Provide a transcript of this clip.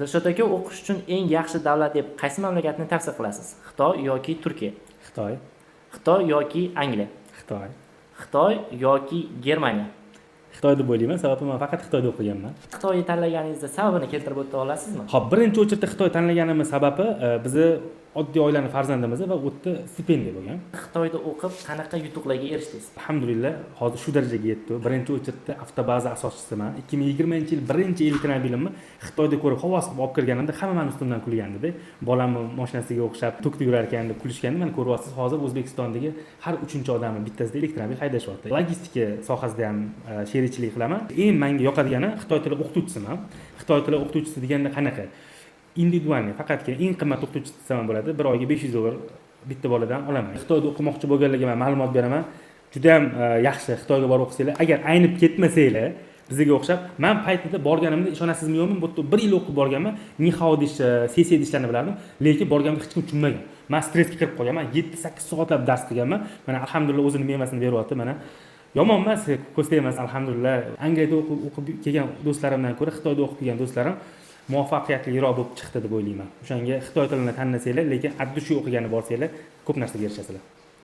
Dilshod aka, o'qish uchun eng yaxshi davlat deb qaysi mamlakatni tavsiya qilasiz? Xitoy yoki Turkiya? Xitoy. Xitoy yoki Angliya? Xitoy. Xitoy yoki Germaniya? Xitoy deb o'ylayman, sababi men faqat Xitoyda o'qiganman. Xitoyni tanlaganingizda sababini keltirib o'ta olasizmi? Xo'p, birinchi o'chirda Xitoy tanlaganimiz sababi bizni oddiy oilaning farzandimiz va u yerda stipendiya bo'lgan. Xitoyda o'qib qanaqa yutuqlarga erishdingiz? Alhamdulillah, hozir shu darajaga yetdi. Birinchi o'chirda avtobaza asoschisiman. 2020-yil birinchi elektromobilimni Xitoyda ko'rib havas qilib olib kirganimda hamma meni ustimdan kulgandi-da. Bolamni mashinasiga o'xshab tukda yurar ekan deb kulishganda, men ko'ryapsiz, hozir O'zbekistondagi har 3-chi odamning bittasida elektromobil haydashyapti. Logistika sohasida ham sherikchilik qilaman. Eng menga yoqadigani Xitoy tili o'qituvchisiman. Xitoy tili o'qituvchisi deganda qanaqa? Individualniy, faqatgina eng qimmat o'qituvchi desam bo'ladi, bir oyga $500 bitta boladan olaman. Xitoyda o'qimoqchi bo'lganligimga ma'lumot beraman. Juda ham yaxshi Xitoyga borib o'qisanglar, agar aynib ketmasanglar, bizga o'xshab, men paytida borganimda ishonasizmi yo'qmi, bu yerda 1 yil o'qib borganman, Nihao deyish, sessiya deyishlarni bilardim, lekin borganimda hech kim tushunmagan. Men stressga kirib qolganman, 7-8 soatlab dars qilganman. Mana alhamdulillah o'zini mevasini beryapti, mana. Yomon emas, ko'sta emas, alhamdulillah. Angliyada o'qib kelgan do'stlarimdan ko'ra Xitoyda o'qib kelgan do'stlarim muvaffaqiyatliroq bo'lib chiqdi deb o'ylayman. O'shanga Xitoy tilini tanlasanglar, lekin addi shu o'qigani borsanglar, ko'p narsaga erishasizlar.